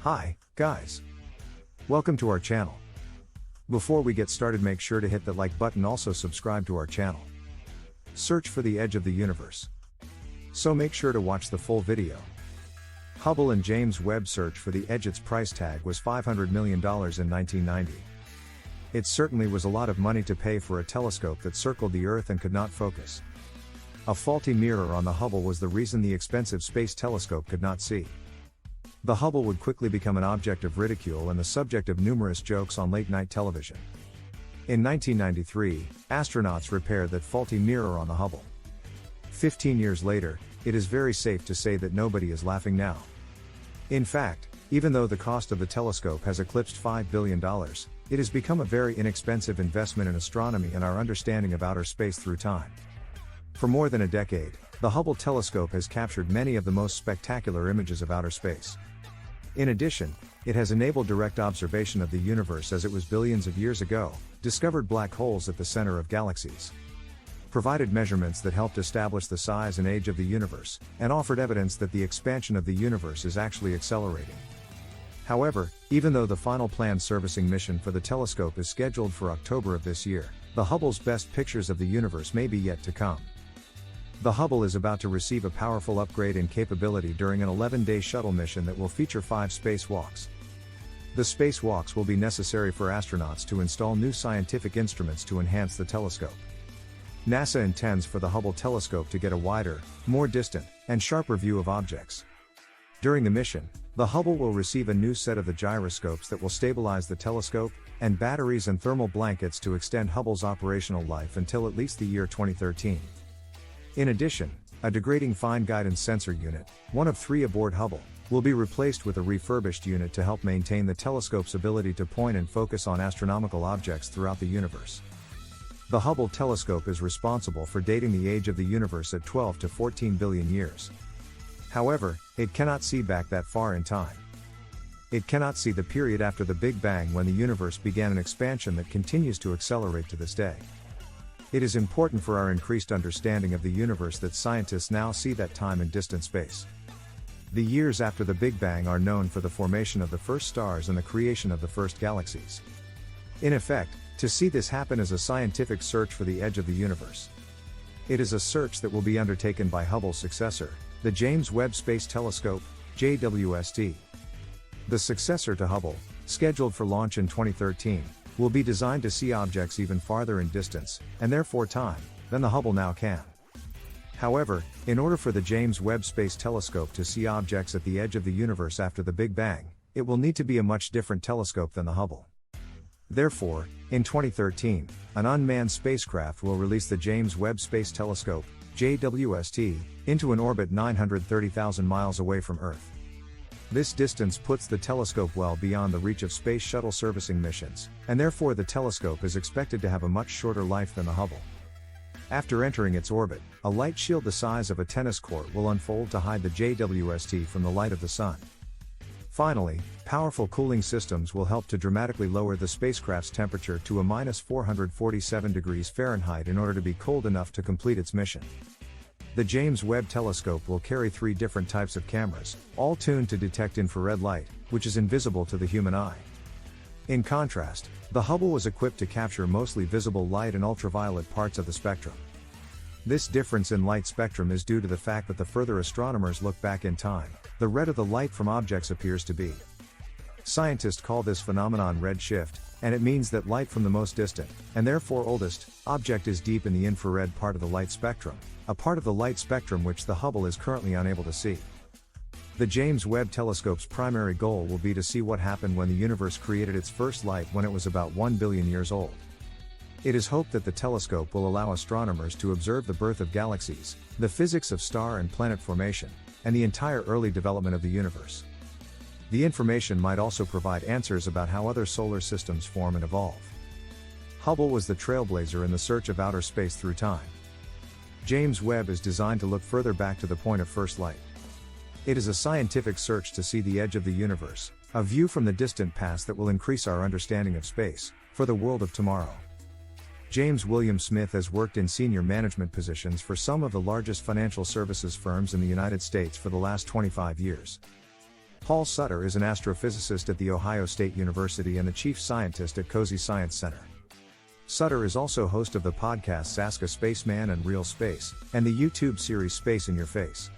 Hi, guys. Welcome to our channel. Before we get started, make sure to hit that like button, also subscribe to our channel. Search for the edge of the universe. So make sure to watch the full video. Hubble and James Webb search for the edge. Its price tag was $500 million in 1990. It certainly was a lot of money to pay for a telescope that circled the Earth and could not focus. A faulty mirror on the Hubble was the reason the expensive space telescope could not see. The Hubble would quickly become an object of ridicule and the subject of numerous jokes on late-night television. In 1993, astronauts repaired that faulty mirror on the Hubble. 15 years later, it is very safe to say that nobody is laughing now. In fact, even though the cost of the telescope has eclipsed $5 billion, it has become a very inexpensive investment in astronomy and our understanding of outer space through time. For more than a decade, the Hubble telescope has captured many of the most spectacular images of outer space. In addition, it has enabled direct observation of the universe as it was billions of years ago, discovered black holes at the center of galaxies, provided measurements that helped establish the size and age of the universe, and offered evidence that the expansion of the universe is actually accelerating. However, even though the final planned servicing mission for the telescope is scheduled for October of this year, the Hubble's best pictures of the universe may be yet to come. The Hubble is about to receive a powerful upgrade in capability during an 11-day shuttle mission that will feature 5 spacewalks. The spacewalks will be necessary for astronauts to install new scientific instruments to enhance the telescope. NASA intends for the Hubble telescope to get a wider, more distant, and sharper view of objects. During the mission, the Hubble will receive a new set of the gyroscopes that will stabilize the telescope, and batteries and thermal blankets to extend Hubble's operational life until at least the year 2013. In addition, a degrading fine guidance sensor unit, one of 3 aboard Hubble, will be replaced with a refurbished unit to help maintain the telescope's ability to point and focus on astronomical objects throughout the universe. The Hubble telescope is responsible for dating the age of the universe at 12 to 14 billion years. However, it cannot see back that far in time. It cannot see the period after the Big Bang, when the universe began an expansion that continues to accelerate to this day. It is important for our increased understanding of the universe that scientists now see that time in distant space. The years after the Big Bang are known for the formation of the first stars and the creation of the first galaxies. In effect, to see this happen is a scientific search for the edge of the universe. It is a search that will be undertaken by Hubble's successor, the James Webb Space Telescope, JWST. The successor to Hubble, scheduled for launch in 2013, will be designed to see objects even farther in distance, and therefore time, than the Hubble now can. However, in order for the James Webb Space Telescope to see objects at the edge of the universe after the Big Bang, it will need to be a much different telescope than the Hubble. Therefore, in 2013, an unmanned spacecraft will release the James Webb Space Telescope, JWST, into an orbit 930,000 miles away from Earth. This distance puts the telescope well beyond the reach of space shuttle servicing missions, and therefore the telescope is expected to have a much shorter life than the Hubble. After entering its orbit, a light shield the size of a tennis court will unfold to hide the JWST from the light of the sun. Finally, powerful cooling systems will help to dramatically lower the spacecraft's temperature to a -447 degrees Fahrenheit in order to be cold enough to complete its mission. The James Webb Telescope will carry 3 different types of cameras, all tuned to detect infrared light, which is invisible to the human eye. In contrast, the Hubble was equipped to capture mostly visible light and ultraviolet parts of the spectrum. This difference in light spectrum is due to the fact that the further astronomers look back in time, the redder the light from objects appears to be. Scientists call this phenomenon red shift, and it means that light from the most distant, and therefore oldest, object is deep in the infrared part of the light spectrum, a part of the light spectrum which the Hubble is currently unable to see. The James Webb Telescope's primary goal will be to see what happened when the universe created its first light when it was about 1 billion years old. It is hoped that the telescope will allow astronomers to observe the birth of galaxies, the physics of star and planet formation, and the entire early development of the universe. The information might also provide answers about how other solar systems form and evolve. Hubble was the trailblazer in the search of outer space through time. James Webb is designed to look further back to the point of first light. It is a scientific search to see the edge of the universe, a view from the distant past that will increase our understanding of space, for the world of tomorrow. James William Smith has worked in senior management positions for some of the largest financial services firms in the United States for the last 25 years. Paul Sutter is an astrophysicist at The Ohio State University and the chief scientist at Cozy Science Center. Sutter is also host of the podcasts Ask a Spaceman and Real Space, and the YouTube series Space in Your Face.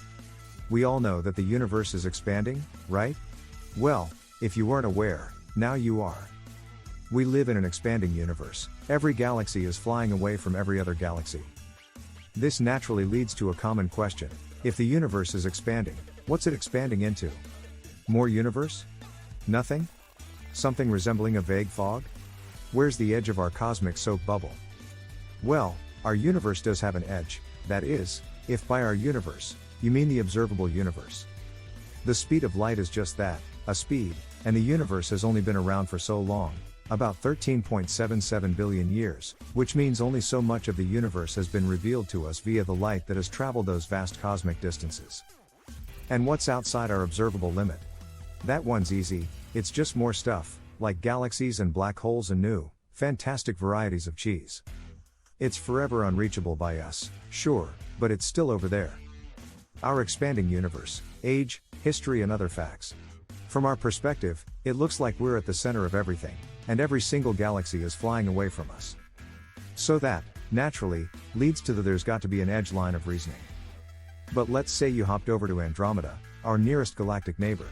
We all know that the universe is expanding, right? Well, if you weren't aware, now you are. We live in an expanding universe. Every galaxy is flying away from every other galaxy. This naturally leads to a common question. If the universe is expanding, what's it expanding into? More universe? Nothing? Something resembling a vague fog? Where's the edge of our cosmic soap bubble? Well, our universe does have an edge, that is, if by our universe, you mean the observable universe. The speed of light is just that, a speed, and the universe has only been around for so long, about 13.77 billion years, which means only so much of the universe has been revealed to us via the light that has traveled those vast cosmic distances. And what's outside our observable limit? That one's easy, it's just more stuff, like galaxies and black holes and new, fantastic varieties of cheese. It's forever unreachable by us, sure, but it's still over there. Our expanding universe, age, history and other facts. From our perspective, it looks like we're at the center of everything, and every single galaxy is flying away from us. So that, naturally, leads to the there's got to be an edge line of reasoning. But let's say you hopped over to Andromeda, our nearest galactic neighbor.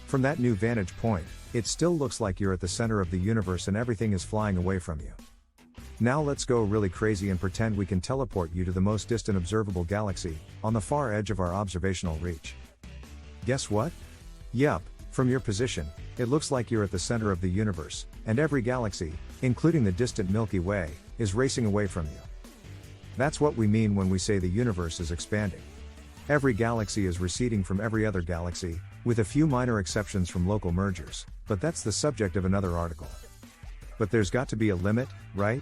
From that new vantage point, it still looks like you're at the center of the universe and everything is flying away from you. Now let's go really crazy and pretend we can teleport you to the most distant observable galaxy, on the far edge of our observational reach. Guess what? Yup, from your position, it looks like you're at the center of the universe, and every galaxy, including the distant Milky Way, is racing away from you. That's what we mean when we say the universe is expanding. Every galaxy is receding from every other galaxy, with a few minor exceptions from local mergers, but that's the subject of another article. But there's got to be a limit, right?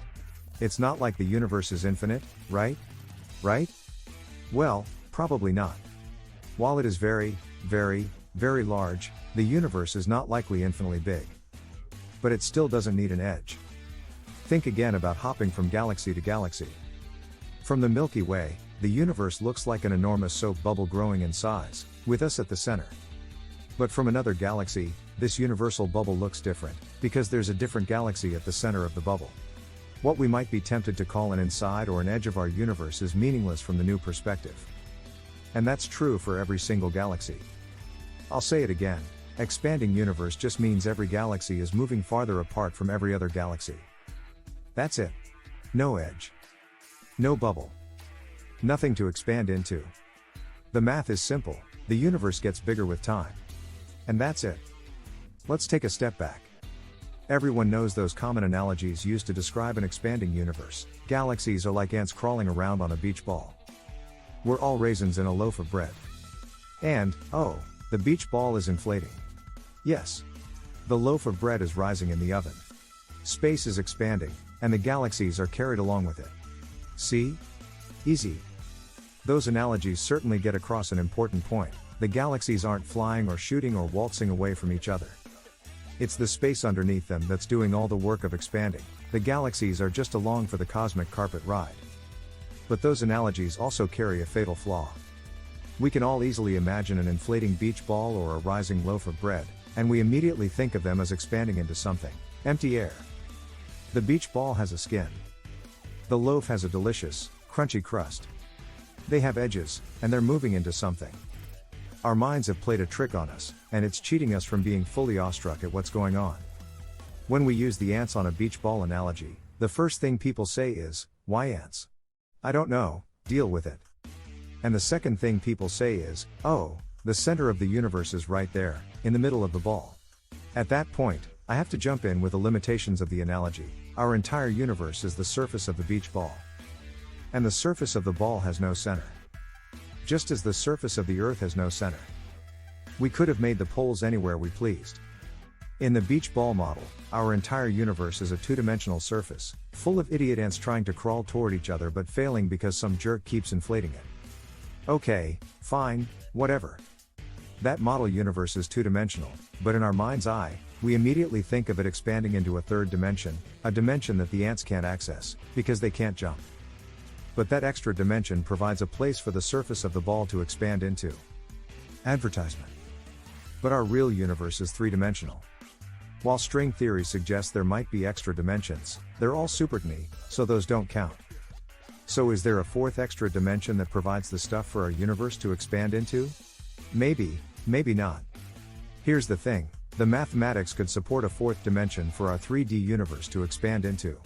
It's not like the universe is infinite, right? Right? Well, probably not. While it is very, very, very large, the universe is not likely infinitely big. But it still doesn't need an edge. Think again about hopping from galaxy to galaxy. From the Milky Way, the universe looks like an enormous soap bubble growing in size, with us at the center. But from another galaxy, this universal bubble looks different, because there's a different galaxy at the center of the bubble. What we might be tempted to call an inside or an edge of our universe is meaningless from the new perspective. And that's true for every single galaxy. I'll say it again, expanding universe just means every galaxy is moving farther apart from every other galaxy. That's it. No edge. No bubble. Nothing to expand into. The math is simple, the universe gets bigger with time. And that's it. Let's take a step back. Everyone knows those common analogies used to describe an expanding universe. Galaxies are like ants crawling around on a beach ball. We're all raisins in a loaf of bread. And, oh, the beach ball is inflating. Yes. The loaf of bread is rising in the oven. Space is expanding, and the galaxies are carried along with it. See? Easy. Those analogies certainly get across an important point. The galaxies aren't flying or shooting or waltzing away from each other. It's the space underneath them that's doing all the work of expanding. The galaxies are just along for the cosmic carpet ride. But those analogies also carry a fatal flaw. We can all easily imagine an inflating beach ball or a rising loaf of bread, and we immediately think of them as expanding into something. Empty air. The beach ball has a skin. The loaf has a delicious, crunchy crust. They have edges, and they're moving into something. Our minds have played a trick on us, and it's cheating us from being fully awestruck at what's going on. When we use the ants on a beach ball analogy, the first thing people say is, "Why ants? I don't know, deal with it." And the second thing people say is, "Oh, the center of the universe is right there, in the middle of the ball." At that point, I have to jump in with the limitations of the analogy. Our entire universe is the surface of the beach ball. And the surface of the ball has no center. Just as the surface of the Earth has no center. We could have made the poles anywhere we pleased. In the beach ball model, our entire universe is a two-dimensional surface, full of idiot ants trying to crawl toward each other but failing because some jerk keeps inflating it. Okay, fine, whatever. That model universe is two-dimensional, but in our mind's eye, we immediately think of it expanding into a third dimension, a dimension that the ants can't access, because they can't jump. But that extra dimension provides a place for the surface of the ball to expand into. Advertisement. But our real universe is three-dimensional. While string theory suggests there might be extra dimensions, they're all supertiny, so those don't count. So is there a fourth extra dimension that provides the stuff for our universe to expand into? Maybe, maybe not. Here's the thing, the mathematics could support a fourth dimension for our 3D universe to expand into.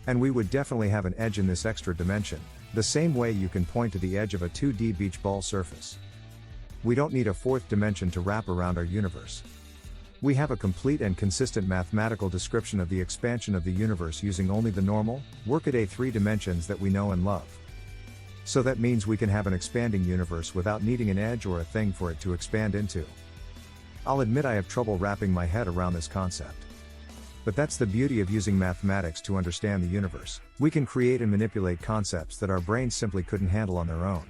And we would definitely have an edge in this extra dimension, the same way you can point to the edge of a 2D beach ball surface. We don't need a fourth dimension to wrap around our universe. We have a complete and consistent mathematical description of the expansion of the universe using only the normal, workaday 3 dimensions that we know and love. So that means we can have an expanding universe without needing an edge or a thing for it to expand into. I'll admit I have trouble wrapping my head around this concept. But that's the beauty of using mathematics to understand the universe. We can create and manipulate concepts that our brains simply couldn't handle on their own.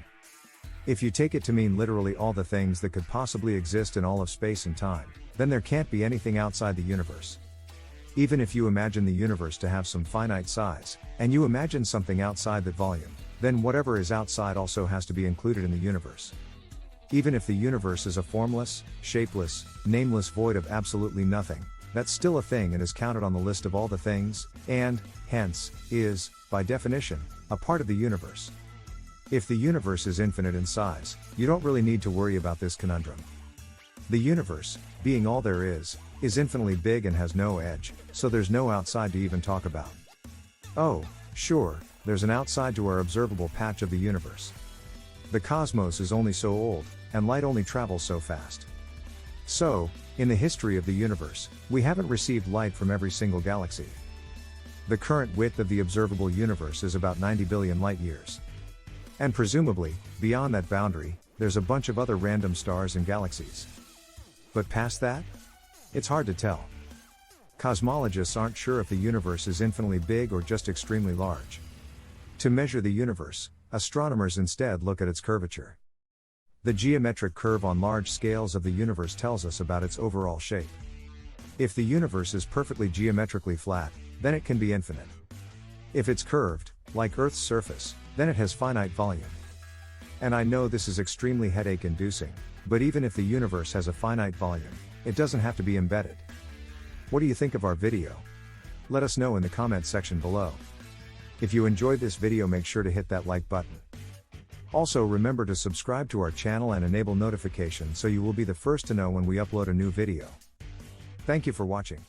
If you take it to mean literally all the things that could possibly exist in all of space and time, then there can't be anything outside the universe. Even if you imagine the universe to have some finite size, and you imagine something outside that volume, then whatever is outside also has to be included in the universe. Even if the universe is a formless, shapeless, nameless void of absolutely nothing, that's still a thing and is counted on the list of all the things, and, hence, is, by definition, a part of the universe. If the universe is infinite in size, you don't really need to worry about this conundrum. The universe, being all there is infinitely big and has no edge, so there's no outside to even talk about. Oh, sure, there's an outside to our observable patch of the universe. The cosmos is only so old, and light only travels so fast. So, in the history of the universe, we haven't received light from every single galaxy. The current width of the observable universe is about 90 billion light-years. And presumably, beyond that boundary, there's a bunch of other random stars and galaxies. But past that? It's hard to tell. Cosmologists aren't sure if the universe is infinitely big or just extremely large. To measure the universe, astronomers instead look at its curvature. The geometric curve on large scales of the universe tells us about its overall shape. If the universe is perfectly geometrically flat, then it can be infinite. If it's curved, like Earth's surface, then it has finite volume. And I know this is extremely headache-inducing, but even if the universe has a finite volume, it doesn't have to be embedded. What do you think of our video? Let us know in the comment section below. If you enjoyed this video, make sure to hit that like button. Also remember to subscribe to our channel and enable notifications so you will be the first to know when we upload a new video. Thank you for watching.